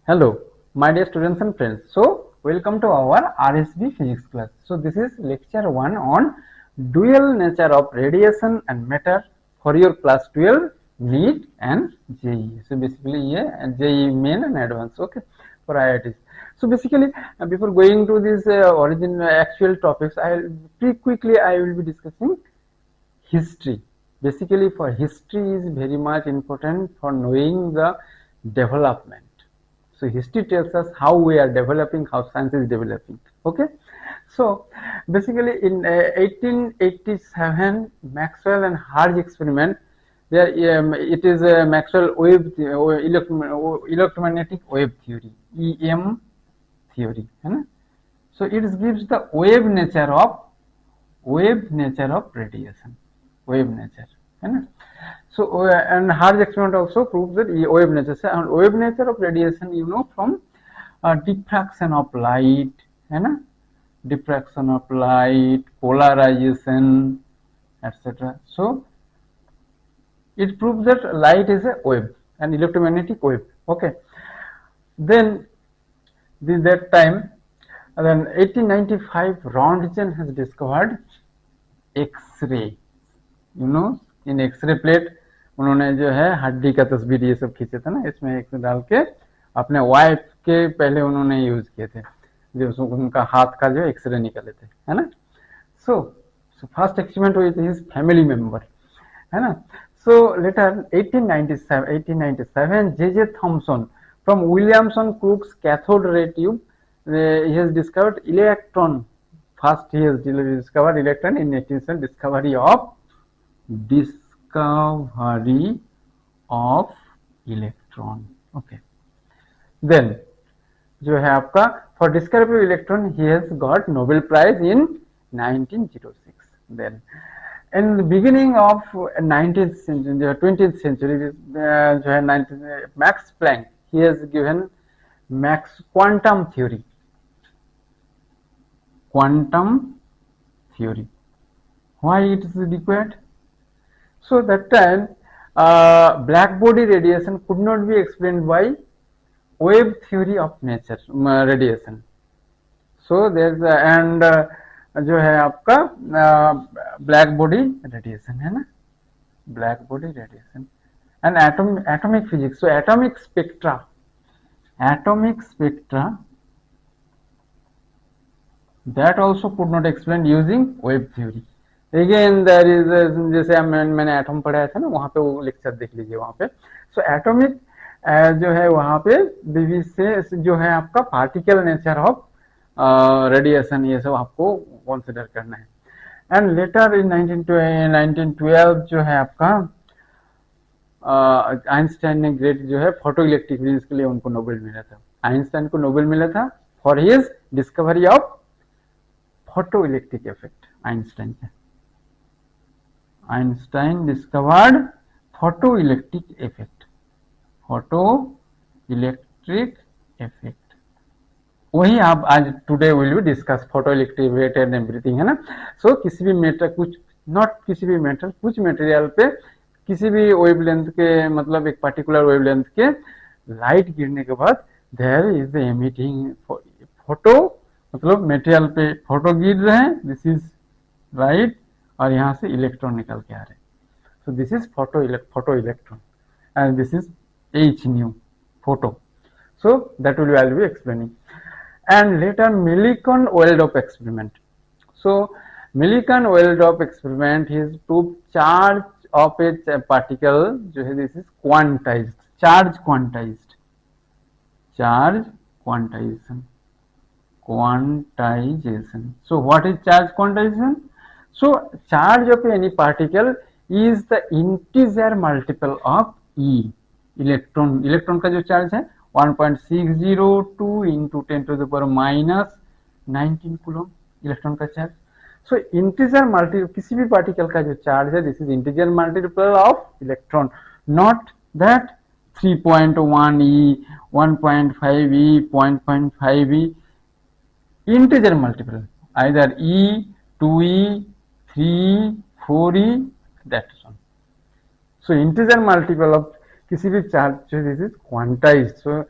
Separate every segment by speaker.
Speaker 1: Hello, my dear students and friends. So, welcome to our RSB physics class. So, this is lecture 1 on dual nature of radiation and matter for your class 12 NEET and JEE. So, basically, yeah, JEE main and advanced, okay, for IITs. So, basically, before going to this actual topics, pretty quickly I will be discussing history. Basically, for history is very much important for knowing the development. So history tells us how we are developing, how science is developing. Okay. So basically in 1887, Maxwell and Hertz experiment, there it is a Maxwell wave electromagnetic wave theory, EM theory. So it gives the wave nature of radiation, wave nature. So and Hertz experiment also proves that wave nature, and wave nature of radiation, from diffraction of light, diffraction of light, polarization, etc. So it proves that light is a wave, an electromagnetic wave. Okay. Then that time, then 1895, Rontgen has discovered X-ray. इन X-ray plate उन्होंने जो है हड्डी का तस्वीर ये सब खींचे थे ना, इसमें एक डाल के अपने वाइफ के पहले उन्होंने यूज किए थे, जो उनका हाथ का जो एक्सरे निकले थे, है ना. So first experiment with his family member, है ना. So later 1897 J Thomson from Williamson Crookes cathode ray tube, he has discovered electron. First he has discovered electron in 18th discovery of electron. Okay. Then जो है आपका for discovery of electron he has got Nobel Prize in 1906. Then in the beginning of 19th century, 20th century, जो है 19th, Max Planck, he has given Max quantum theory. Why it is required? So that time black body radiation could not be explained by wave theory of nature radiation. So there's and जो है आपका black body radiation, है ना, black body radiation and atomic physics. So atomic spectra that also could not explain using wave theory. Again there is जैसे मैंने atom पढ़ाया था ना, वहाँ पे वो लेक्चर देख लीजिए वहाँ पे. सो एटॉमिक जो है वहाँ पे विविध से जो है आपका पार्टिकल नेचर ऑफ रेडिएशन, ये सब आपको कंसिडर करना है. एंड लेटर इन 1912 जो है आपका आइंस्टाइन ने ग्रेट जो है फोटो इलेक्ट्रिक फिजिक्स के लिए उनको नोबेल मिला था. आइंस्टाइन को नोबेल मिला था for his discovery of photo electric effect. Einstein discovered photoelectric effect. वही आप आज today will be discuss photoelectric effect and everything, है ना. सो किसी भी मेटर कुछ मटेरियल पे किसी भी वेवलेंथ के, मतलब एक पर्टिकुलर वेवलेंथ के लाइट गिरने के बाद there is the emitting photo, मतलब मटेरियल पे फोटो गिर रहे हैं, दिस इज राइट, और यहाँ से इलेक्ट्रॉन निकल के आ रहे हैं. सो this is photo electron and this is H nu photo. So that will I will be explaining. And later Millikan-Weldorf experiment. So Millikan-Weldorf experiment is proved charge of a particle जो है this is quantized, charge quantization. So what is charge quantization? So charge of any particle is the integer multiple of E. Electron का जो charge है 1.602 into 10 to the power minus 19 coulomb electron का charge. सो integer multiple किसी भी particle का जो charge है, this is integer multiple of electron, not that 3.1 E, 1.5 E, 0.5 E. Integer multiple either E, 2E, 3E, 4E, that's on. So integer multiple of किसी भी charge, this is quantized. So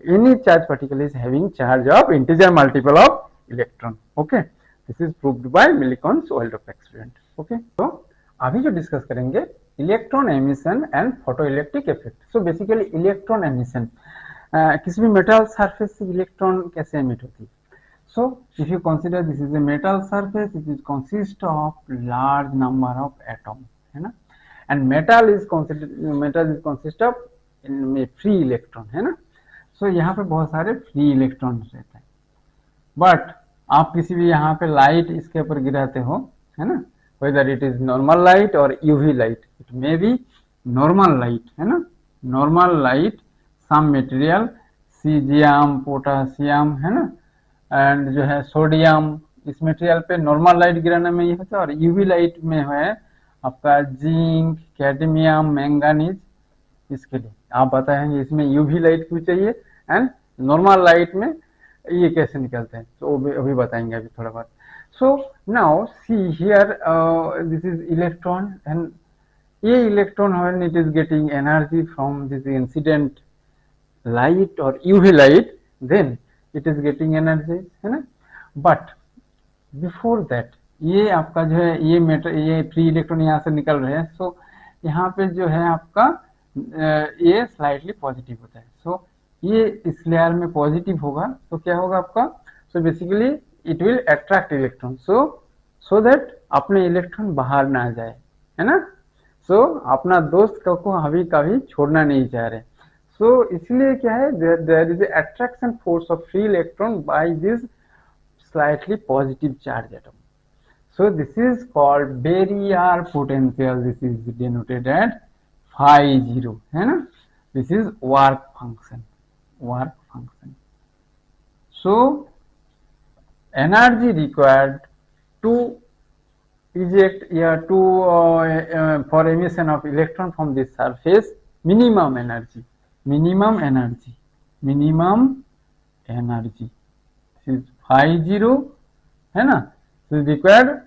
Speaker 1: any charge particle is having charge of integer multiple of electron. Okay, this is proved by Millikan's-Waldorf experiment. Okay, तो अभी जो discuss करेंगे electron emission and photoelectric effect. So basically electron emission, किसी भी metal surface से electron कैसे emit होती है. So if you consider this is a metal surface, it is consist of large number of atom, है ना, and metal is consist of free electron, है ना. So यहाँ पे बहुत सारे free electrons रहते हैं. But आप किसी भी यहाँ पे लाइट इसके ऊपर गिराते हो, है ना, whether it is normal light or UV light, it may be normal light, है ना, normal light, some material cesium, potassium, है ना, एंड जो है सोडियम, इस मटेरियल पे नॉर्मल लाइट गिराने में ये होता है. और यूवी लाइट में है आपका जिंक, कैडमियम, मैंगानीज. इसके लिए आप बताएंगे इसमें यूवी लाइट क्यों चाहिए एंड नॉर्मल लाइट में ये कैसे निकलते हैं, तो वो भी बताएंगे अभी थोड़ा बहुत. So now see here, this is electron and ये electron when it is getting energy from this incident light और UV light, then it is getting energy, है ना. बट बिफोर दैट ये आपका जो है ये फ्री इलेक्ट्रॉन यहाँ से निकल रहे हैं. सो यहाँ पे जो है आपका ये स्लाइटली पॉजिटिव होता है. सो ये इस लेयर में पॉजिटिव होगा तो क्या होगा आपका, so basically it will attract electron so that अपने इलेक्ट्रॉन बाहर ना जाए, है ना. सो अपना दोस्त को कभी छोड़ना नहीं चाह रहे. So इसलिए क्या है, there is a attraction force of free electron by this slightly positive charge atom. So this is called barrier potential. This is denoted at phi 0, है ना. This is work function. So energy required to eject for emission of electron from this surface, minimum energy this is phi 0, है ना. So required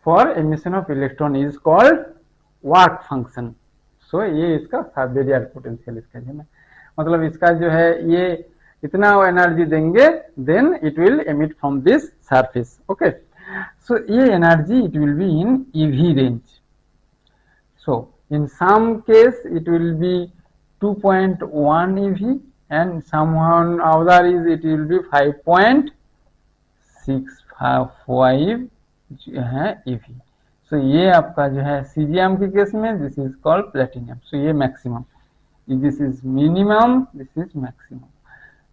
Speaker 1: for emission of electron is called work function. So ये इसका barrier potential इसका जो है, मतलब इसका जो है ये इतना एनर्जी देंगे then it will emit from this surface. Okay, so ये energy it will be in EV range. So in some case it will be 2.1 EV and someone other is it will be 5.65 EV. So ये आपका जो है caesium के case में this is called platinum. सो ये maximum, this is minimum, this is maximum,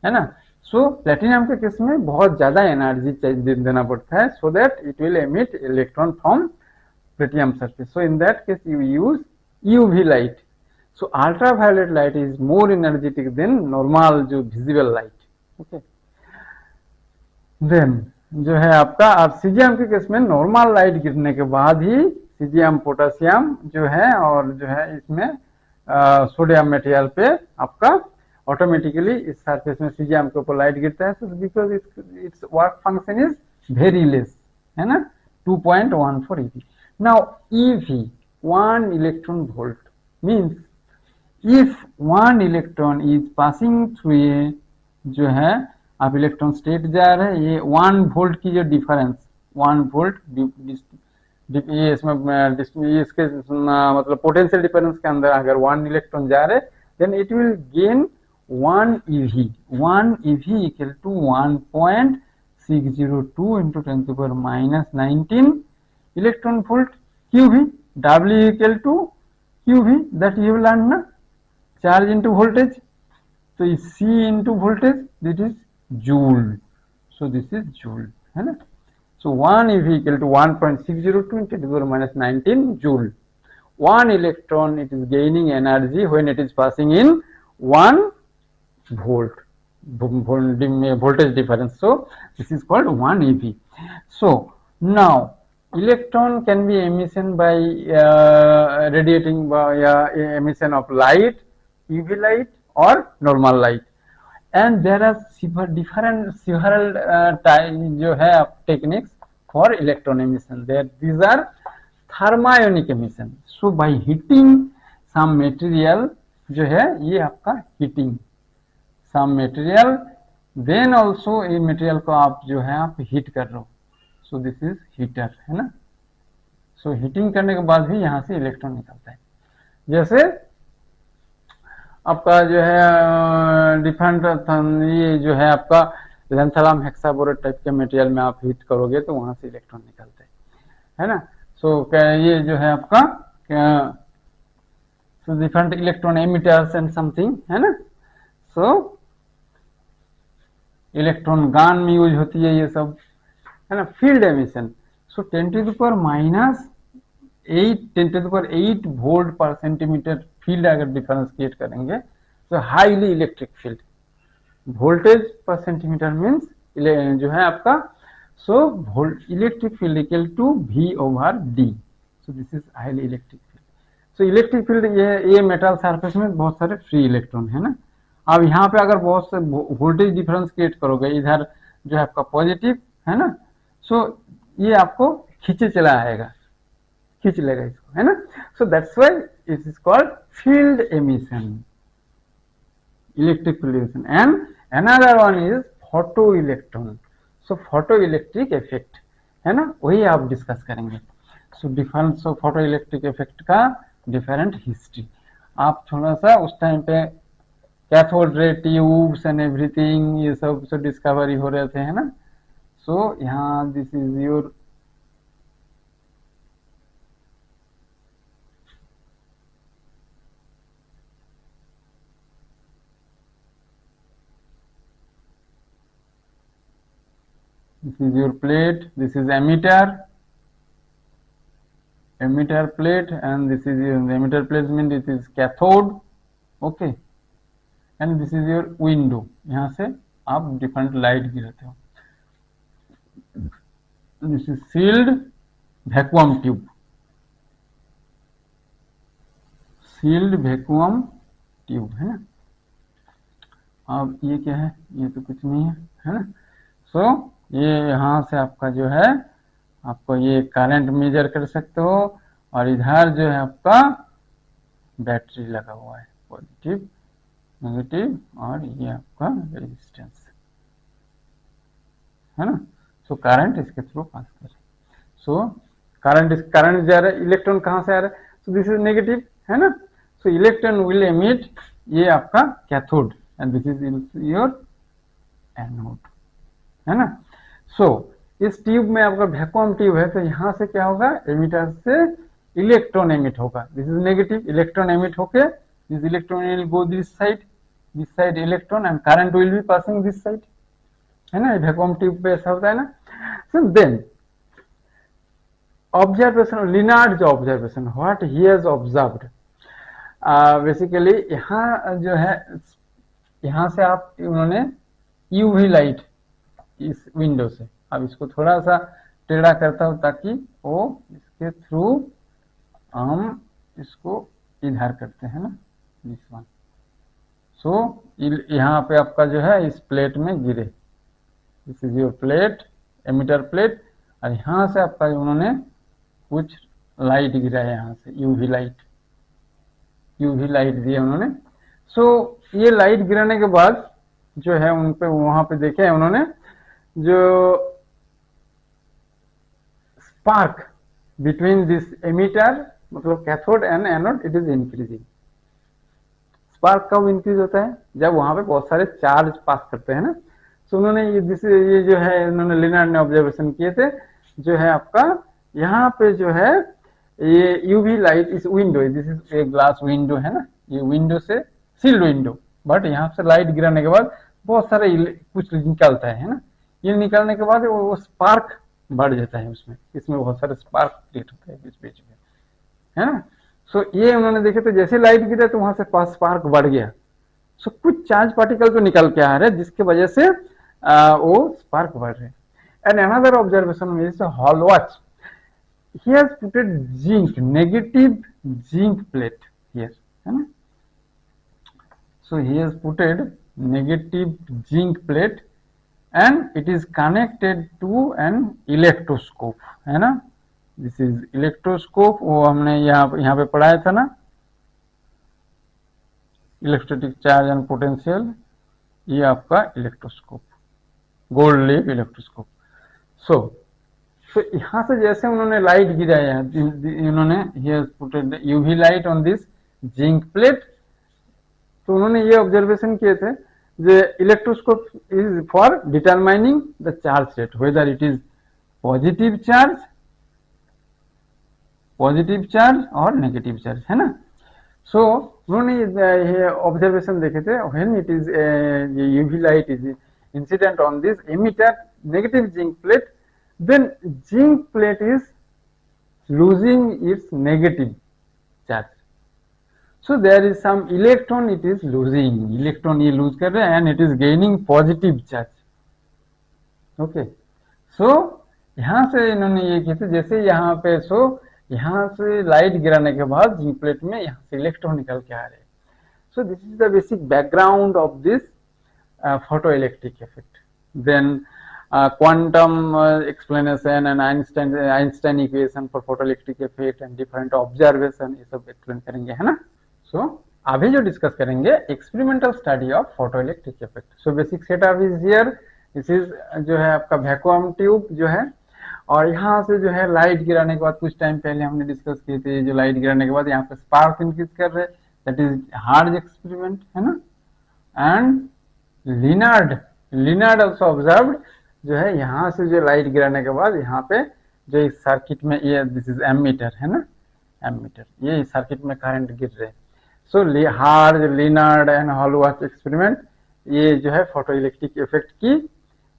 Speaker 1: है ना. सो platinum के केस में बहुत ज्यादा एनर्जी देना पड़ता है so that it will emit electron from platinum surface. So in that case you use UV light. So ultraviolet light is more energetic than normal जो visible light. Okay. Then जो है आपका अब सीजियम के case में normal light गिरने के बाद ही सीजियम, पोटेशियम जो है और जो है इसमें सोडियम मटेरियल पे आपका ऑटोमेटिकली इस सरफेस में सीजियम के ऊपर लाइट गिरता है. So because it's work function is very less, है ना, 2.14 EV. Now EV 1 electron volt means if 1 electron is passing through a जो है आप इलेक्ट्रॉन स्टेट जा रहे हैं, ये 1 वोल्ट की जो डिफरेंस 1 वोल्ट ये इसमें इसके मतलब पोटेंशियल डिफरेंस के अंदर अगर 1 इलेक्ट्रॉन जा रहे then it will gain 1 EV. 1 EV equal to 1.602 into 10⁻⁻19 electron volt. QV W equal to QV that you will learn na, charge into voltage. So C into voltage, this is joule. So this is joule, है ना. So 1 EV equal to 1.602 into 10⁻⁹ joule. 1 electron it is gaining energy when it is passing in 1 volt voltage difference. So this is called 1 EV. So now electron can be emission by radiating by emission of light, UV light or normal light, and there are several जो है techniques for electron emission. These are thermionic emission. So by heating some material जो है ये आपका heating some material, then also ये material को आप जो है आप हीट कर रहे हो, सो दिस इज हीटर, है ना। सो हीटिंग करने के बाद भी यहाँ से इलेक्ट्रॉन निकलता है। जैसे आपका जो है डिफरेंट ये जो है आपका लेंथेलम हेक्साबोरेट टाइप के मटेरियल में आप हीट करोगे तो वहां से इलेक्ट्रॉन निकलते हैं, है ना। सो ये जो है आपका so different electron emitters and something, है ना। सो इलेक्ट्रॉन गान में यूज होती है ये सब, है ना। Field emission, so 10⁻8 volt per centimetre field अगर डिफरेंस क्रिएट करेंगे तो highly electric field, voltage per centimetre means जो है आपका so electric field equal to V/D, so this is highly electric field. So electric field ये metal surface में बहुत सारे फ्री इलेक्ट्रॉन है ना। अब यहाँ पे अगर बहुत से वोल्टेज डिफरेंस क्रिएट करोगे, इधर जो है आपका पॉजिटिव, है ना, सो ये आपको खींचे चला आएगा, खींच लेगा इसको, है ना। So that's why it is called field emission, electric field emission. And another one is photo electron, so photo electric effect, है ना, वही आप डिस्कस करेंगे। So difference of photo electric effect का डिफरेंट हिस्ट्री, आप थोड़ा सा उस टाइम पे cathode ray tubes and everything ये सब से डिस्कवरी हो रहे थे, है ना। सो यहाँ this is your plate, this is emitter plate, and this is your emitter plate means this is cathode, okay, and this is your window, यहाँ से आप डिफरेंट लाइट गिराते हो। This is sealed vacuum tube, sealed vacuum tube, है ना। अब ये क्या है, ये तो कुछ नहीं है ना। सो ये यहाँ से आपका जो है आपको ये करंट मेजर कर सकते हो, और इधर जो है आपका बैटरी लगा हुआ है, पॉजिटिव नेगेटिव, और ये आपका रेजिस्टेंस, है ना। सो करंट इसके थ्रू पास कर, सो करंट जा रहा है, इलेक्ट्रॉन कहाँ से आ रहा है, सो दिस इज नेगेटिव, है ना। सो इलेक्ट्रॉन विल एमिट, ये आपका cathode and this is your anode, है ना। सो इस ट्यूब में आपका वैक्यूम ट्यूब है, तो यहाँ से क्या होगा, एमिटर से इलेक्ट्रॉन एमिट होगा, this is negative, electron emit होके this electron will go this side electron and current will be passing this side, है ना। वैक्यूम ट्यूब पे ऐसा होता है ना। सो देन ऑब्जर्वेशन, लिनार्ड जो observation, what he has observed, basically यहाँ जो है यहाँ से आप उन्होंने यूवी लाइट इस विंडो से, अब इसको थोड़ा सा टेढ़ा करता हूं ताकि वो इसके थ्रू हम इसको इधर करते हैं ना, दिस वन। सो यहाँ पे आपका जो है इस प्लेट में गिरे, this is your plate, emitter plate, और यहाँ से आपका उन्होंने कुछ लाइट गिरा है, यहाँ से यूवी लाइट दिया उन्होंने। सो ये लाइट गिराने के बाद जो है उन पे वहां पे देखे उन्होंने जो स्पार्क बिटवीन दिस एमिटर मतलब cathode and anode, it is increasing. Spark कब इंक्रीज होता है, जब वहां पे बहुत सारे चार्ज पास करते हैं ना। सो उन्होंने ये जो है उन्होंने लिनार्ड ने ऑब्जर्वेशन किए थे, जो है आपका यहाँ पे जो है ये यूवी लाइट इस window, this is a glass window, है ना, ये विंडो से सील्ड विंडो, बट यहाँ से लाइट गिराने के बाद बहुत सारे कुछ निकलता है ना। ये निकलने के बाद वो स्पार्क बढ़ जाता है उसमें, इसमें बहुत सारे स्पार्क क्रिएट होता है बीच बीच में, है ना। सो ये उन्होंने देखे तो जैसे लाइट गिरा तो वहां से स्पार्क बढ़ गया। सो कुछ चार्ज पार्टिकल तो निकल के आ रहे हैं जिसके वजह से वो स्पार्क बढ़ रहे हैं। And another observation is hall watch, he has put a zinc, negative zinc plate here, है ना। So he has put a negative zinc plate and it is connected to an electroscope, है ना। This is electroscope, वो हमने यहाँ पे पढ़ाया था ना, इलेक्ट्रोस्टैटिक चार्ज एंड पोटेंशियल। ये आपका electroscope, gold leaf electroscope. So यहाँ से जैसे उन्होंने लाइट गिराया है, इन्होंने UV light on this zinc plate, तो उन्होंने ये ऑब्जर्वेशन किए थे जे electroscope is for determining the charge state, whether it is positive charge और नेगेटिव चार्ज, है ना। सो उन्होंने ये ऑब्जर्वेशन देखे थे, when it is UV light is incident on this emitter negative zinc plate, then zinc plate is losing its negative charge, so there is some electron it is losing, electron ये lose कर रहे हैं and it is gaining positive charge, okay। so यहाँ से इन्होंने ये किया था, जैसे यहाँ पे यहाँ से लाइट गिराने के बाद जिंक प्लेट में यहाँ से इलेक्ट्रॉन निकल के आ रहे हैं। so this is the basic background of this photoelectric effect, then quantum explanation and Einstein equation for photoelectric effect and different observation, ये सब एक्सप्लेन करेंगे, है ना। सो अभी जो डिस्कस करेंगे experimental study of photoelectric effect. So basic setup is here, this is जो है आपका वैक्यूम ट्यूब जो है, और यहाँ से जो है लाइट गिराने के बाद, कुछ टाइम पहले हमने डिस्कस किए थे, जो लाइट गिराने के बाद यहाँ पे स्पार्क इंक्रीज कर रहे, दैट इज हार्ड एक्सपेरिमेंट, है ना। एंड लिनार्ड ऑल्सो ऑब्जर्व्ड, जो है यहाँ से जो लाइट गिराने के बाद यहाँ पे जो इस सर्किट में, ये दिस इज एमीटर, है ना, एमीटर, ये इस सर्किट में करंट गिर रहे। So hard, Lenard and Hallwachs experiment, ये जो है फोटोइलेक्ट्रिक इफेक्ट की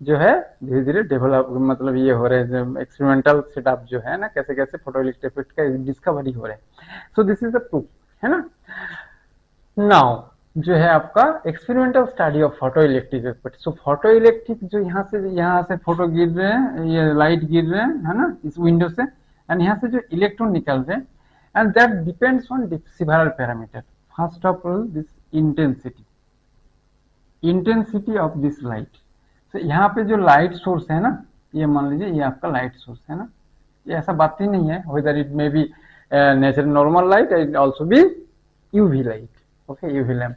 Speaker 1: जो है धीरे धीरे डेवलप, मतलब ये हो रहे हैं एक्सपेरिमेंटल सेटअप जो है ना, कैसे कैसे फोटोइलेक्ट्रिक इफेक्ट का डिस्कवरी हो रहे हैं। सो दिस इज द प्रूफ, है ना। नाउ जो है आपका experimental study of photoelectric effect. So photoelectric जो यहाँ से फोटो गिर रहे हैं, ये लाइट गिर रहे हैं, है ना, इस विंडो से, एंड यहाँ से जो इलेक्ट्रॉन निकल रहे हैं, and that depends on several parameter. First of all this intensity of this light. तो यहाँ पे जो लाइट सोर्स है ना, ये मान लीजिए ये आपका लाइट सोर्स है ना, ये ऐसा बात ही नहीं है, whether it may be natural normal light, it also be UV light, okay, UV lamp,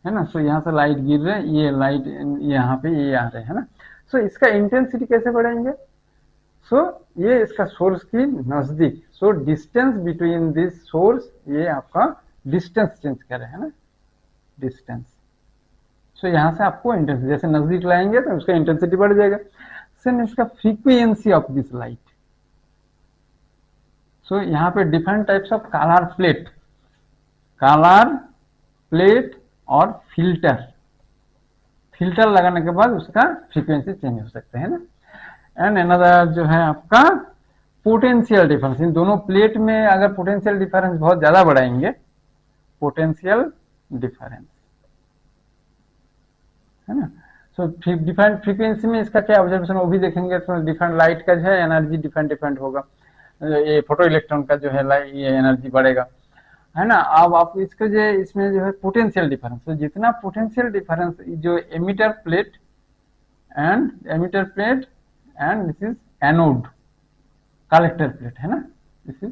Speaker 1: है ना। सो यहाँ से लाइट गिर रहे हैं, ये लाइट यहाँ पे ये आ रहे हैं, है ना। सो इसका इंटेंसिटी कैसे बढ़ाएंगे? सो ये इसका सोर्स की नजदीक, so distance between this source, ये आपका डिस्टेंस चेंज कर रहे हैं ना, डिस्टेंस। सो यहाँ से आपको इंटेंसिटी जैसे नजदीक लाएंगे तो उसका इंटेंसिटी बढ़ जाएगा। सेम इसका फ्रीक्वेंसी ऑफ दिस लाइट। सो यहाँ पे different types of colour plate और फिल्टर लगाने के बाद उसका फ्रीक्वेंसी चेंज हो सकते हैं ना। एंड अनदर जो है आपका पोटेंशियल डिफरेंस, इन दोनों प्लेट में अगर पोटेंशियल डिफरेंस बहुत ज्यादा बढ़ाएंगे, पोटेंशियल डिफरेंस, है ना। सो डिफरेंट फ्रीक्वेंसी में इसका क्या ऑब्जर्वेशन वो भी देखेंगे। तो डिफरेंट लाइट का जो है एनर्जी डिफरेंट होगा, ये फोटो इलेक्ट्रॉन का जो है लाइट, ये एनर्जी बढ़ेगा, है ना। अब आप इसके जो इसमें जो है पोटेंशियल डिफरेंस, तो जितना पोटेंशियल डिफरेंस जो emitter plate and this is anode collector plate, है ना, दिस इज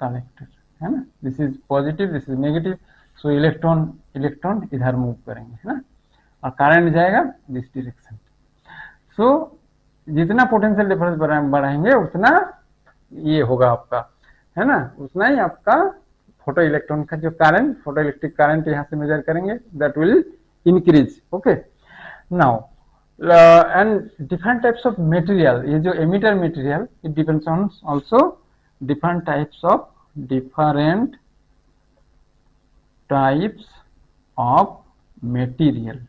Speaker 1: कलेक्टर, है ना, this is positive, this is negative. So electron इधर मूव करेंगे, है ना, और करंट जाएगा दिस डायरेक्शन। सो जितना पोटेंशियल डिफरेंस बढ़ाएंगे उतना ये होगा आपका, है ना, उतना ही आपका फोटो इलेक्ट्रॉन का जो करंट, फोटो इलेक्ट्रिक करंट यहाँ से मेजर करेंगे, that will increase, okay. Now and different types of material, ये जो emitter material, it depends on also different types of material.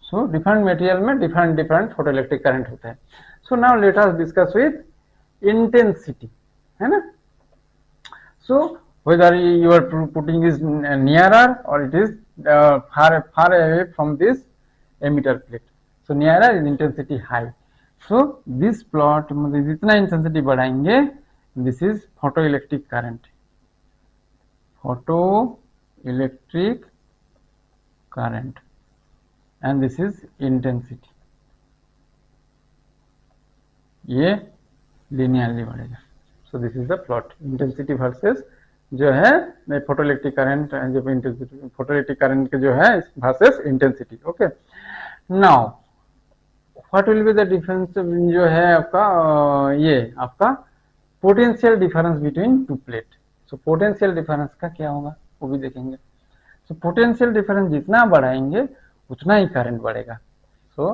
Speaker 1: So different material में डिफरेंट फोटोइलेक्ट्रिक करंट होता है। So now let us discuss with intensity, है ना। So whether you are putting is nearer or it is far away from this emitter plate, so nearer is intensity high. So this plot मतलब जितना intensity बढ़ाएंगे, this is photoelectric current, and this is intensity, ये linearly बढ़ेगा। So this is the plot, intensity versus जो है photoelectric current जो intensity photoelectric current के जो है versus intensity. Okay, now what will be the difference जो है आपका ये आपका potential difference between two plate. सो पोटेंशियल डिफरेंस का क्या होगा वो भी देखेंगे। सो पोटेंशियल डिफरेंस जितना बढ़ाएंगे उतना ही करंट बढ़ेगा। So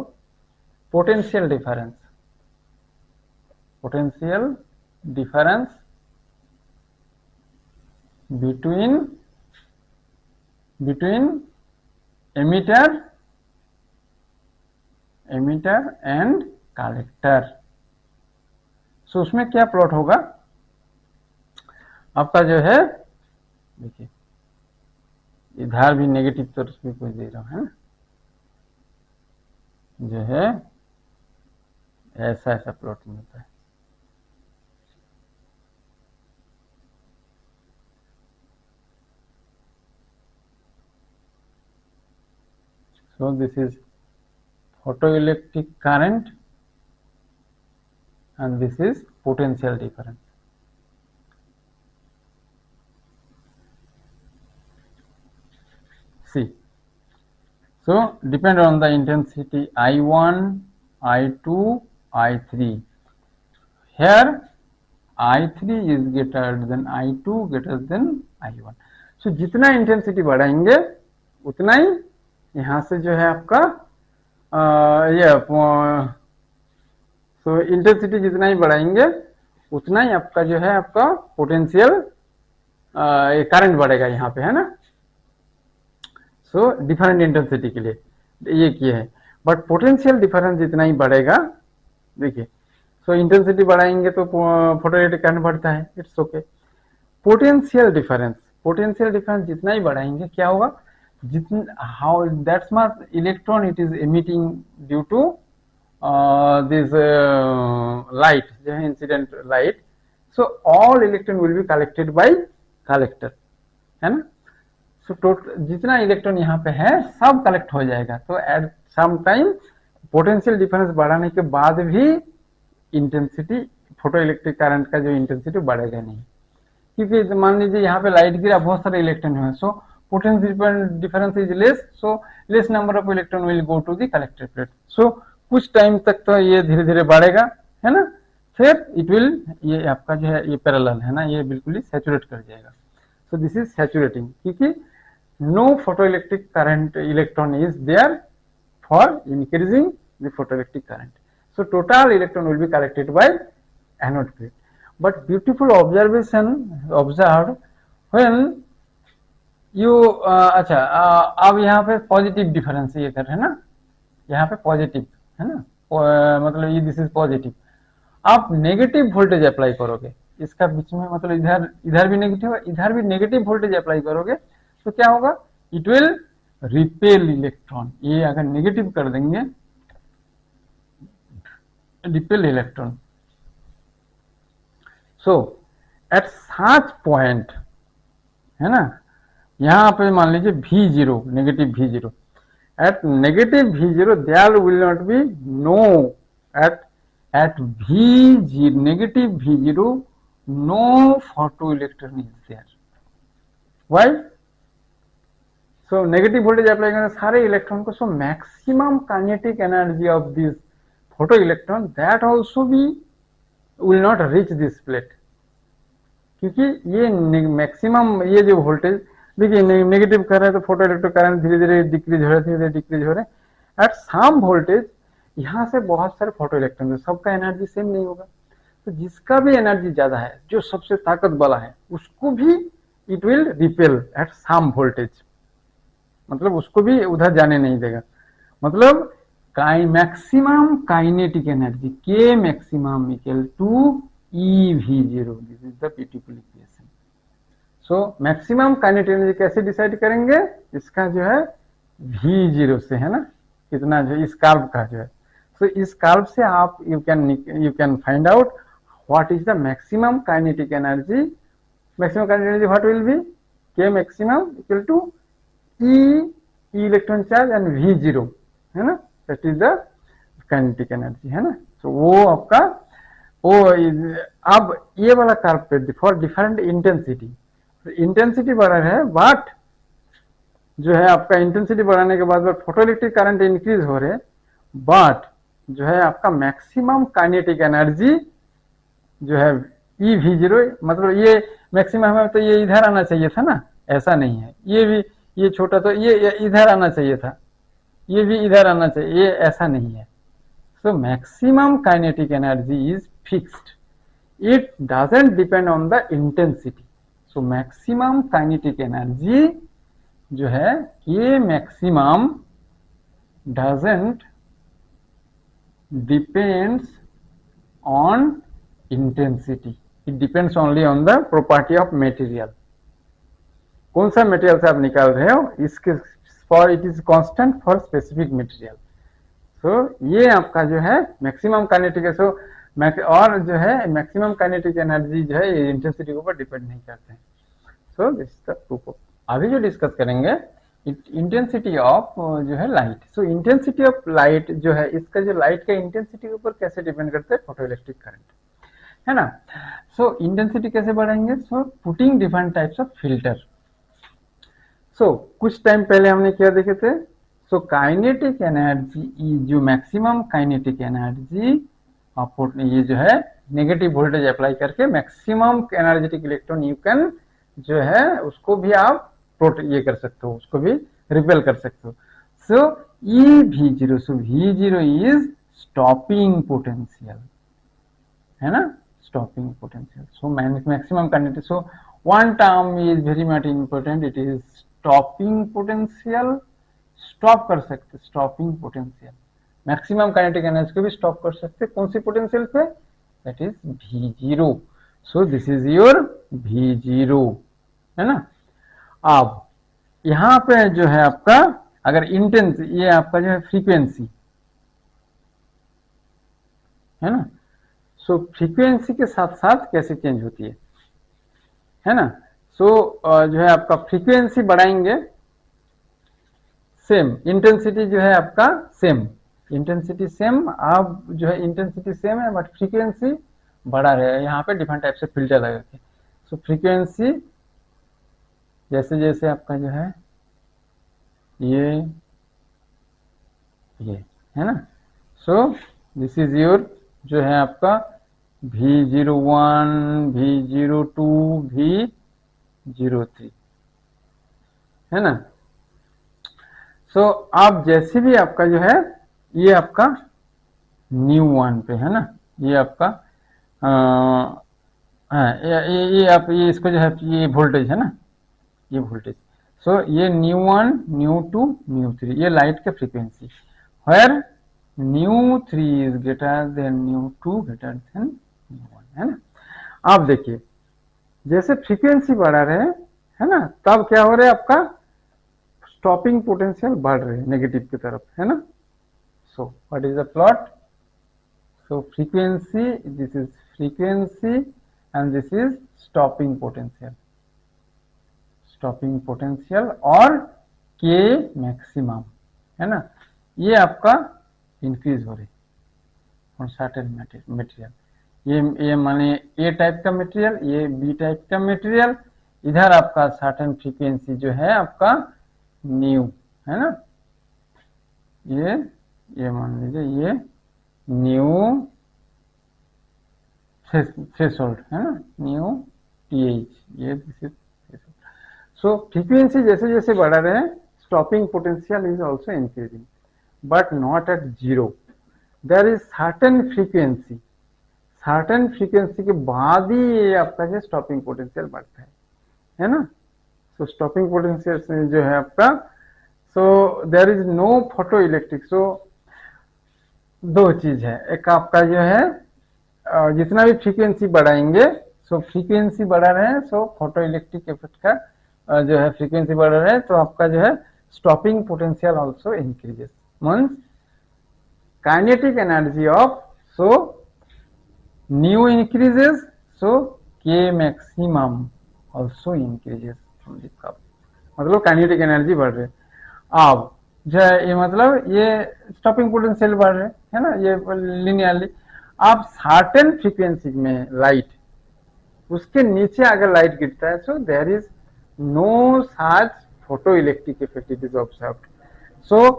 Speaker 1: potential difference between emitter and collector. So उसमें क्या प्लॉट होगा आपका जो है, देखिए इधर भी नेगेटिव सोर्स भी कोई दे रहा है ना, जो है ऐसा ऐसा प्लॉट मिलता है। So this is photoelectric current and this is potential difference. See, so depend on the intensity I1, I2, I3. Here I3 is greater than I2 greater than I1. So जितना इंटेंसिटी बढ़ाएंगे उतना ही यहाँ से जो है आपका ये सो इंटेंसिटी जितना ही बढ़ाएंगे उतना ही आपका जो है आपका पोटेंशियल करंट बढ़ेगा यहाँ पे, है ना। सो डिफरेंट इंटेंसिटी के लिए ये किए है, बट पोटेंशियल डिफरेंस जितना ही बढ़ेगा, देखिए सो इंटेंसिटी बढ़ाएंगे तो फोटोइलेक्ट्रिक करंट बढ़ता है, इट्स ओके। पोटेंशियल डिफरेंस जितना ही बढ़ाएंगे क्या होगा, जितना how that's much electron it is emitting due to this light जो है incident light. So all electron will be collected by collector, है ना। सो टोटल जितना इलेक्ट्रॉन यहाँ पे है सब कलेक्ट हो जाएगा। तो at some time potential difference बढ़ाने के बाद भी इंटेंसिटी फोटोइलेक्ट्रिक करंट का जो इंटेंसिटी बढ़ेगा नहीं, क्योंकि मान लीजिए यहाँ पे लाइट गिरा, बहुत सारे इलेक्ट्रॉन है, so potential difference is less, so less number of electron will go to the collector plate. So कुछ टाइम तक तो ये धीरे धीरे बढ़ेगा, है ना, फिर इट विल, ये आपका जो है ये पैरेलल है ना, ये बिल्कुल ही सैचुरेट कर जाएगा। सो दिस इज सैचुरेटिंग, क्योंकि no photoelectric current electron is there for increasing the photoelectric current. So total electron will be collected by anode plate. But beautiful observation observed when you अच्छा अब यहाँ पे पॉजिटिव डिफरेंस ये कर रहे हैं ना, यहाँ पे पॉजिटिव है ना, मतलब ये दिस इज पॉजिटिव। आप नेगेटिव वोल्टेज अप्लाई करोगे इसका बीच में, मतलब इधर भी नेगेटिव है, इधर भी नेगेटिव वोल्टेज अप्लाई करोगे तो क्या होगा, इट विल रिपेल इलेक्ट्रॉन। ये अगर नेगेटिव कर देंगे repel electron. So at such point, है ना, यहाँ पे मान लीजिए V0 negative V0, at negative V0 there will not be no at V0 negative V0 no photoelectron is there. Why? So negative voltage apply करने सारे इलेक्ट्रॉन को, so maximum kinetic energy of this photoelectron that also will not reach this plate, क्योंकि ये maximum ये जो voltage देखिए negative कर रहे हैं तो फोटोइलेक्ट्रिक करंट धीरे धीरे डिक्रीज हो रहे हैं एट सम वोल्टेज। यहाँ से बहुत सारे फोटोइलेक्ट्रॉन, सबका एनर्जी सेम नहीं होगा, तो जिसका भी एनर्जी ज्यादा है, जो सबसे ताकत वाला है, उसको भी it will repel at some voltage, मतलब उसको भी उधर जाने नहीं देगा। मतलब maximum kinetic energy K maximum equal to EV0, this is the beautiful equation. So maximum kinetic energy कैसे डिसाइड करेंगे, इसका जो है V0 से, है ना, इतना जो इस कर्व का जो है, सो इस कर्व से आप you can find out what is the maximum kinetic energy. Maximum kinetic energy what will be K maximum equal to E electron charge and V0, है ना, that is the kinetic energy, है ना। तो वो आपका वो अब ये वाला कर्व पे फॉर डिफरेंट इंटेंसिटी इंटेंसिटी बढ़ रहा है, बट जो है आपका इंटेंसिटी बढ़ाने के बाद फोटो इलेक्ट्रिक करंट इंक्रीज हो रहे, बट जो है आपका मैक्सिमम काइनेटिक एनर्जी जो है ई वी जीरो, मतलब ये मैक्सिमम है तो ये इधर आना चाहिए था ना, ऐसा नहीं है, ये भी ये छोटा तो ये इधर आना चाहिए था, ये भी इधर आना चाहिए, ये ऐसा नहीं है। So maximum kinetic energy is fixed, it doesn't depend on the intensity. So maximum kinetic energy जो है ये maximum doesn't depends on intensity, it depends only on the property of material. कौन सा मटेरियल से आप निकाल रहे हो, इसके for it is constant for specific material. So ये आपका जो है मैक्सिमम काइनेटिक है। सो और जो है मैक्सिमम काइनेटिक एनर्जी जो है ये इंटेंसिटी के ऊपर डिपेंड नहीं करते हैं। सो this is the proof of. अभी जो डिस्कस करेंगे इंटेंसिटी ऑफ जो है light. So intensity of light जो है, इसका जो लाइट का इंटेंसिटी के ऊपर कैसे डिपेंड करता है, फोटो इलेक्ट्रिक करंट, है ना। सो इंटेंसिटी कैसे बढ़ाएंगे, so putting different types of filter. So कुछ टाइम पहले हमने क्या देखे थे, सो काइनेटिक एनर्जी, जो मैक्सिमम काइनेटिक एनर्जी ये जो है नेगेटिव वोल्टेज अप्लाई करके maximum energetic electron you can जो है उसको भी आप ये कर सकते हो, उसको भी रिपेल कर सकते हो। So E V zero, so V zero is stopping potential, है ना, stopping potential. So maximum kinetic, so one term is very much important, it is stopping potential, stop कर सकते, stopping potential, maximum kinetic energy को भी stop कर सकते, कौन सी potential पे, that is we zero. So this is your we zero, है ना। अब यहां पे जो है आपका अगर इंटेंस, ये आपका जो है फ्रीक्वेंसी, है ना। सो फ्रीक्वेंसी के साथ साथ कैसे चेंज होती है ना। सो जो है आपका फ्रीक्वेंसी बढ़ाएंगे, सेम इंटेंसिटी जो है आपका सेम, इंटेंसिटी सेम, आप जो है इंटेंसिटी सेम है बट फ्रीक्वेंसी बढ़ा रहे हैं, यहाँ पे डिफरेंट टाइप से फिल्टर लगे थे। सो फ्रीक्वेंसी जैसे जैसे आपका जो है ये है ना। सो दिस इज योर जो है आपका V01, V02, V03, है ना। सो आप जैसे भी आपका जो है ये आपका न्यू वन पे, है ना, ये आपका ये आप ये इसको जो है ये वोल्टेज है ना, ये वोल्टेज। सो ये nu one, nu two, nu three, ये लाइट के frequency, where nu three is greater than nu two greater than nu one, है ना। आप देखिए जैसे फ्रीक्वेंसी बढ़ा रहे हैं, है ना, तब क्या हो रहा है आपका स्टॉपिंग पोटेंशियल बढ़ रहे हैं नेगेटिव की तरफ, है ना। So what is the plot, so frequency, this is frequency and this is stopping potential, stopping potential और के मैक्सिमम, है ना, ये आपका इंक्रीज हो रही और सर्टेन मटेरियल, ये माने ए टाइप का मटेरियल, ये बी टाइप का मटेरियल, इधर आपका सर्टेन फ्रीक्वेंसी जो है आपका न्यू, है ना, ये मान लीजिए ये न्यू थ्रेशोल्ड, है ना, न्यू टीएच, ये दिस इज। सो फ्रीक्वेंसी जैसे जैसे बढ़ा रहे हैं, stopping potential is also increasing but not at zero, there is certain frequency, certain frequency के बाद ही ये आपका जो स्टॉपिंग पोटेंशियल बढ़ता है ना। सो स्टॉपिंग पोटेंशियल जो है आपका, so there is no photoelectric. So दो चीज है, एक आपका जो है जितना भी फ्रीक्वेंसी बढ़ाएंगे, सो फ्रीक्वेंसी बढ़ा रहे हैं, सो फोटो इलेक्ट्रिक इफेक्ट का जो है फ्रीक्वेंसी बढ़ रहा है, तो आपका जो है stopping potential also increases, means kinetic energy of so nu increases, so K maximum also increases, मतलब काइनेटिक एनर्जी बढ़ रही है। अब जो है ये मतलब ये स्टॉपिंग पोटेंशियल बढ़ रहे है ना, ये लिनियरली। आप सर्टेन फ्रीक्वेंसी में लाइट उसके नीचे अगर लाइट गिरता है so there is no such photoelectric effect it is observed. So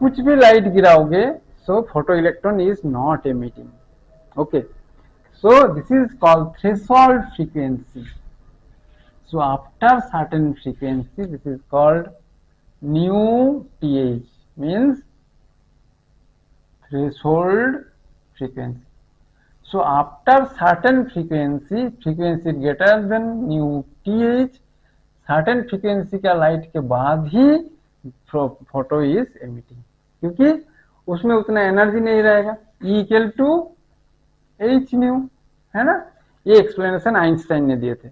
Speaker 1: कुछ भी लाइट गिराओगे so photo electron is not emitting. okay, so this is called threshold frequency. So after certain frequency, this is called nu th, means threshold frequency. So after certain frequency, frequency greater than nu th, certain frequency का light के बाद ही photo is emitting, क्योंकि उसमें उतना energy नहीं रहेगा। E equal to H nu, है ना। ये एक्सप्लेनेशन आइंस्टाइन ने दिए थे।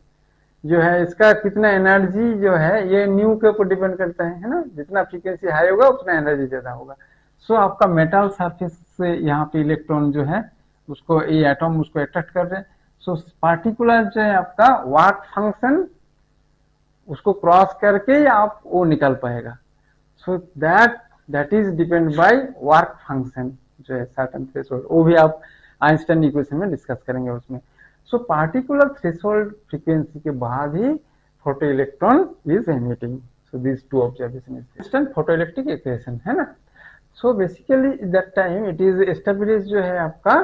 Speaker 1: जो है इसका कितना एनर्जी जो है ये न्यू के ऊपर डिपेंड करता है ना। जितना फ्रीक्वेंसी हाई होगा उतना एनर्जी ज्यादा होगा। सो आपका मेटल सरफेस से यहाँ पे इलेक्ट्रॉन जो है उसको ये एटॉम उसको अट्रैक्ट कर रहे हैं। सो पार्टिकुलर जो है आपका वर्क फंक्शन उसको क्रॉस करके ही आप वो निकल पाएगा। So that is depend by work function जो है सर्टेन थ्रेशोल्ड, वो भी आप आइंस्टाइन इक्वेशन में डिस्कस करेंगे उसमें। सो पार्टिकुलर थ्रेशोल्ड फ्रीक्वेंसी के बाद ही photo electron is emitting. So this two observation is instant photo electric equation, है ना। So basically that time it is establish जो है आपका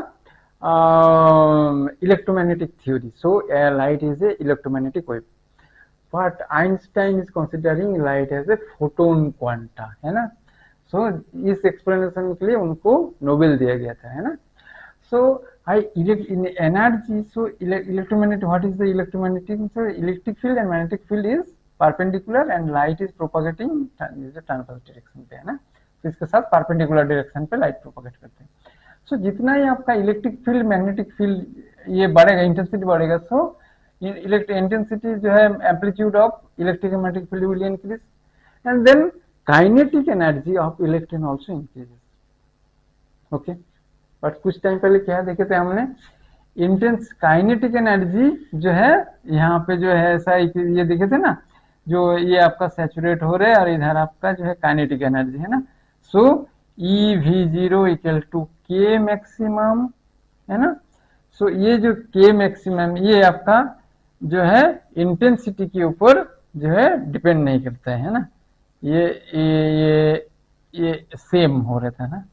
Speaker 1: electromagnetic theory. So light is a electromagnetic wave, but Einstein is considering light as a photon quanta, है ना। सो इस explanation के लिए उनको नोबेल दिया गया था, है ना। So in energy, so electromagnetic, what is the electromagnetic? So electric field and magnetic field is perpendicular and light is propagating is the transverse direction पे, है ना। तो इसके साथ perpendicular direction पे light propagate करते हैं। So जितना ही आपका इलेक्ट्रिक फील्ड मैग्नेटिक फील्ड ये बढ़ेगा, इंटेंसिटी बढ़ेगा, सो इंटेंसिटी जो है amplitude of electric magnetic field will increase and then kinetic energy of electron also increases. Okay, but कुछ टाइम पहले क्या देखे थे हमने, इंटेंस काइनेटिक एनर्जी जो है यहाँ पे जो है ऐसा ये देखे थे ना, जो ये आपका सैचुरेट हो रहा है और इधर आपका जो है काइनेटिक एनर्जी, है ना। So E V zero equal to K maximum, है ना। सो ये जो के मैक्सिमम ये आपका जो है इंटेंसिटी के ऊपर जो है डिपेंड नहीं करता है ना। ये सेम हो रहा था ना,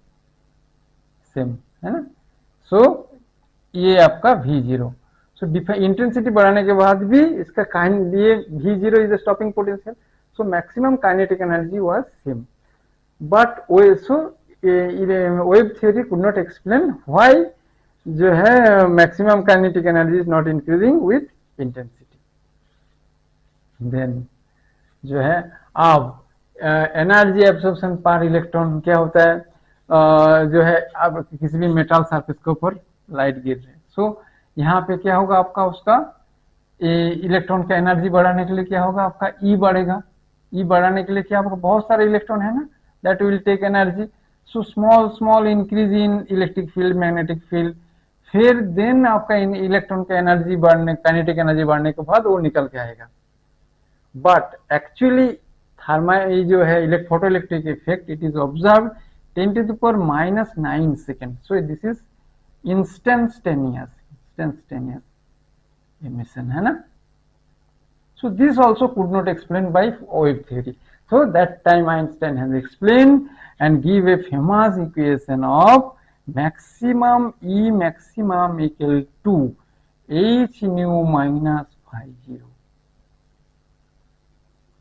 Speaker 1: सेम, है ना। सो ये आपका V0। सो इंटेंसिटी बढ़ाने के बाद भी इसका ये V0 is the stopping potential. So maximum kinetic energy was same, but wave theory could not explain why जो है maximum kinetic energy is not increasing with intensity. Then जो है अब एनर्जी एब्सॉर्प्शन पर इलेक्ट्रॉन क्या होता है, जो है अब किसी भी मेटल सरफेस के ऊपर लाइट गिर रही है। सो यहाँ पे क्या होगा आपका उसका इलेक्ट्रॉन का एनर्जी बढ़ाने के लिए क्या होगा आपका ई बढ़ेगा। ई बढ़ाने के लिए क्या होगा, बहुत सारे इलेक्ट्रॉन है ना, that will take energy. So small increase in electric field magnetic field, फिर देन आपका इलेक्ट्रॉन का एनर्जी बढ़ने काइनेटिक एनर्जी बढ़ने के बाद वो निकल के आएगा। बट एक्चुअली जो है photo electric effect it is observe 10 to the power minus 9 seconds. So this is instantaneous emission, है ना। So this also could not explained by wave theory. So that time Einstein has explained and give a famous equation of maximum E maximum equal to h nu minus phi 0।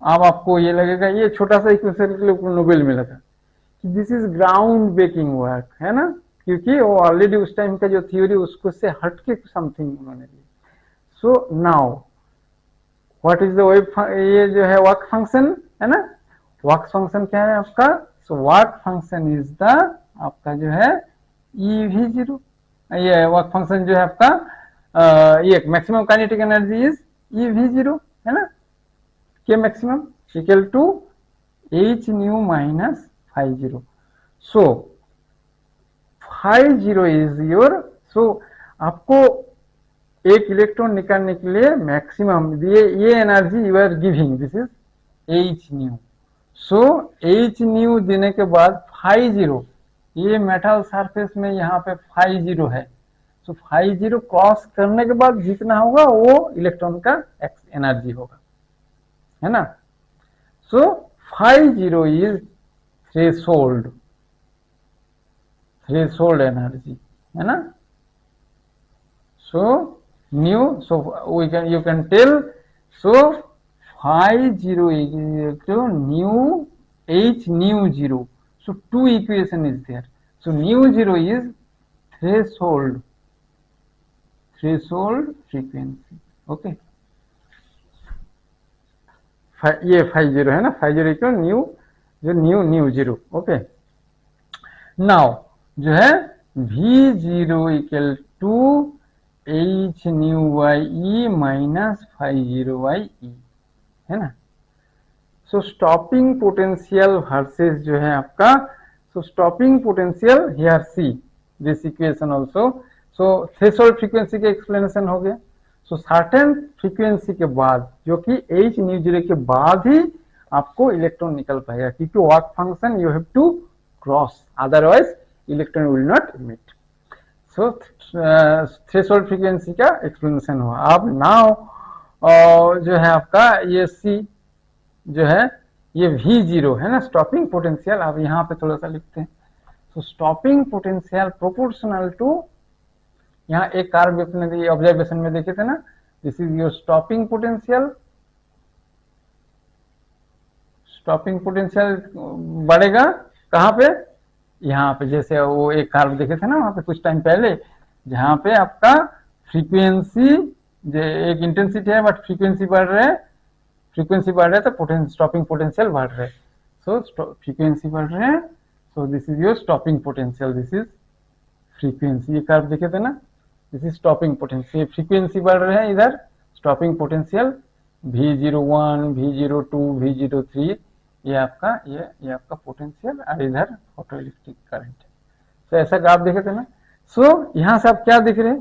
Speaker 1: अब आपको ये लगेगा ये छोटा सा equation के लिए Nobel मिला था, this is ground breaking work, है ना, क्योंकि वो ऑलरेडी उस टाइम का जो थ्योरी उसको से हटके समथिंग उन्होंने दी। So now what is the wave, ये जो है वर्क फंक्शन, है ना। वर्क फंक्शन क्या है आपका, so work function is the आपका जो है ई वी जीरो। ये वर्क फंक्शन जो है आपका ये maximum kinetic energy is E V zero, है ना, K maximum equal to H nu minus phi 0। so phi 0 is your, so आपको एक इलेक्ट्रॉन निकालने के लिए मैक्सिमम ये energy you are giving, this is H nu. So H nu देने के बाद phi 0, ये मेटल सरफेस में यहाँ पे phi 0 है। सो 50 क्रॉस करने के बाद जितना होगा वो इलेक्ट्रॉन का एनर्जी होगा, है ना। सो 50 इज थ्रेशोल्ड एनर्जी, है ना। So nu, so we can, you can tell, so 50 is to nu h nu 0. So two equation is there. So nu 0 is threshold frequency. Okay. ये 50 है ना, 50 इक्वल न्यू, जो nu 0. Okay, now जो है V0 equal to h nu by E minus 50 by E, है ना। So stopping potential versus जो है आपका, so stopping potential here see this equation also. So threshold frequency के एक्सप्लेनेशन हो गया। सो सर्टेन फ्रीक्वेंसी के बाद, जो कि h न्यू 0 के बाद ही आपको इलेक्ट्रॉन निकल पाएगा, क्योंकि work function you have to cross, otherwise electron will not emit. So threshold frequency का एक्सप्लेनेशन हुआ। अब नाउ जो है आपका ये सी जो है ये V0 है ना, स्टॉपिंग पोटेंशियल। अब यहाँ पे थोड़ा सा लिखते हैं। तो स्टॉपिंग पोटेंशियल प्रोपोर्शनल टू, यहाँ एक कार्व अपने ऑब्जर्वेशन में देखे थे ना, this is your stopping potential. Stopping potential बढ़ेगा कहाँ पे, यहाँ पे, जैसे वो एक कार्व देखे थे ना वहां पे कुछ टाइम पहले, जहाँ पे आपका फ्रीक्वेंसी जो एक इंटेंसिटी है बट फ्रीक्वेंसी बढ़ रहा है, तो स्टॉपिंग पोटेंशियल बढ़ रहे हैं। सो फ्रीक्वेंसी बढ़ रहे हैं, सो this is your stopping potential, this is frequency. ये कर्व देखे थे ना, this is stopping potential. Frequency बढ़ रहे हैं इधर, stopping potential V01, V02, V03, ये आपका पोटेंशियल, और इधर फोटोइलेक्ट्रिक करंट। तो ऐसा ग्राफ देखे थे ना। सो यहाँ से आप क्या देख रहे हैं,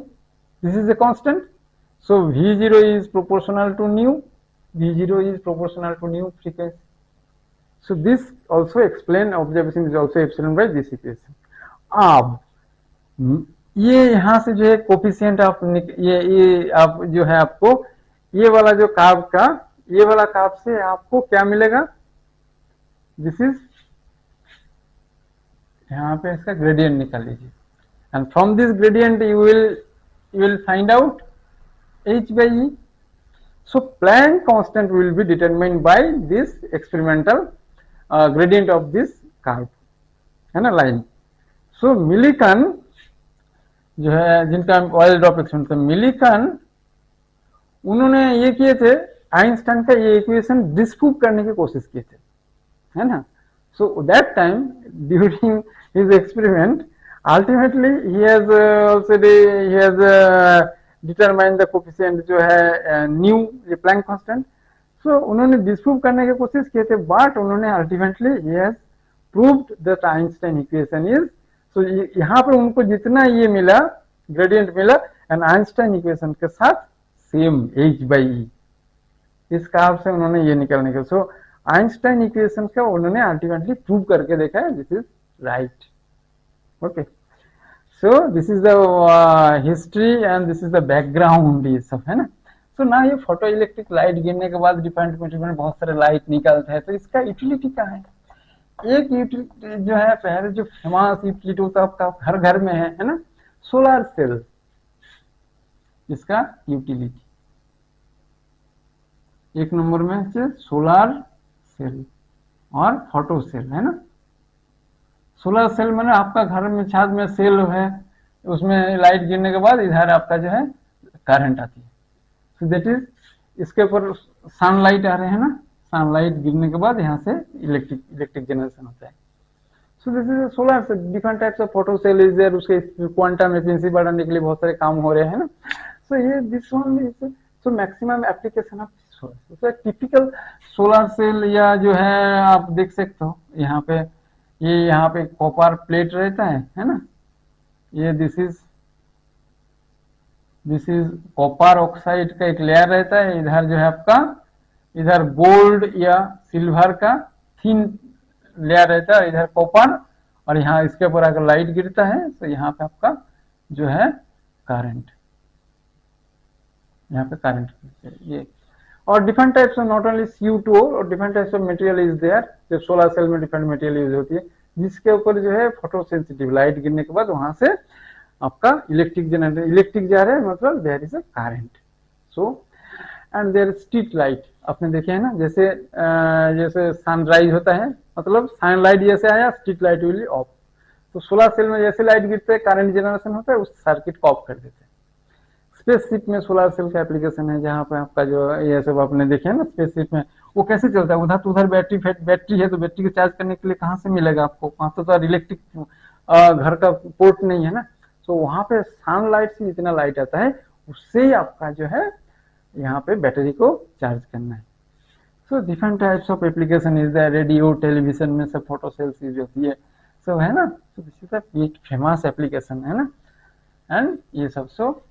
Speaker 1: this is a constant. So V0 is proportional to nu, V0 is proportional to new frequency. So this also explain, observation is also explained by this equation. अब ये यहाँ से जो है कोफिशिएंट आप ये आप जो है आपको ये वाला जो कर्व का, ये वाला कर्व से आपको क्या मिलेगा, दिस इज, यहाँ पे इसका ग्रेडियंट निकाल लीजिए, and from this gradient you will find out h by e. So Planck constant will be determined by this experimental gradient of this curve, है ना, लाइन। सो मिलिकन जो है, जिनका ऑयल ड्रॉप एक्सपेरिमेंट था, मिलिकन, उन्होंने ये किए थे, आइंस्टाइन का ये इक्वेशन डिस्प्रूव करने की कोशिश किए थे, है ना। So that time during his experiment, ultimately ही हैज डिटरमाइन द कोफिशिएंट जो है न्यू, ये प्लैंक कांस्टेंट। सो उन्होंने डिस्प्रूव करने की कोशिश किए थे, बट उन्होंने अल्टीमेटली ही has proved that Einstein equation is, so यहाँ पर उनको जितना ये मिला, ग्रेडियंट मिला, एंड आइंस्टाइन इक्वेशन के साथ सेम h by e, इस कर्व से उन्होंने ये निकालने का। सो आइंस्टाइन इक्वेशन का उन्होंने अल्टीमेटली प्रूव करके देखा है, this is right. Okay, so this is the history and this is the background, ये सब, है ना। so ना ये फोटो इलेक्ट्रिक लाइट गिरने के बाद डिफरेंट मटेरियल में बहुत सारे लाइट निकलते हैं, तो इसका यूटिलिटी क्या है। एक यूटिलिटी जो है, पहले जो फेमस यूटिलिटी होता है आपका हर घर में है ना, सोलर सेल, इसका यूटिलिटी एक नंबर में से सोलर सेल और फोटो सेल, है ना। सोलर सेल में आपका घर में छत में सेल है, उसमें लाइट गिरने के बाद इधर आपका जो है करंट आती है। सो दैट इज, इसके ऊपर सनलाइट आ रहे हैं ना, सनलाइट गिरने के बाद यहाँ से इलेक्ट्रिक जनरेशन होता है। So this is solar cell. Different types of photo cell is there, उसके क्वांटम एफिशिएंसी बढ़ाने के लिए बहुत सारे काम हो रहे हैं ना। सो ये this one is, so maximum application of solar. Typical solar cell या जो है आप देख सकते हो यहाँ पे, ये यहाँ पे कॉपर प्लेट रहता है ना, ये दिस इज कॉपर ऑक्साइड का एक लेयर रहता है, इधर जो है आपका, इधर गोल्ड या सिल्वर का थिन लेयर रहता है, इधर कॉपर, और यहाँ इसके ऊपर अगर लाइट गिरता है तो यहाँ पे आपका जो है करंट, यहाँ पे करंट ये। और different types of not only CO2 और different types of material is there, जब सोलर सेल में डिफरेंट मटेरियल यूज होती है जिसके ऊपर जो है फोटो सेंसिटिव लाइट गिरने के बाद वहां से आपका इलेक्ट्रिक जनरेट, इलेक्ट्रिक जा रहा है मतलब there is a current. So and there street light, आपने देखे है ना, जैसे जैसे सनराइज होता है मतलब सनलाइट जैसे आया स्ट्रीट लाइट विल ऑफ, तो सोलर सेल में जैसे लाइट गिरते हैं करंट जनरेशन होता है, उस सर्किट को ऑफ कर देते हैं। स्पेसशिप में सोलर सेल का एप्लीकेशन है, जहाँ पे आपका जो ये सब आपने देखे है ना स्पेसशिप में, वो कैसे चलता है, उधर तो उधर बैटरी है, तो बैटरी को चार्ज करने के लिए कहाँ से मिलेगा आपको, वहां तो इलेक्ट्रिक घर का पोर्ट नहीं है ना, तो वहां पे सनलाइट से जितना लाइट आता है उससे ही आपका जो है यहाँ पे बैटरी को चार्ज करना है। So different types of application is the, radio television में सब फोटो सेल्स यूज होती है सब, है ना। सो this is a famous application, है ना। एंड ये सब, सो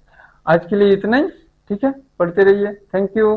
Speaker 1: आज के लिए इतना ही, ठीक है, पढ़ते रहिए, थैंक यू।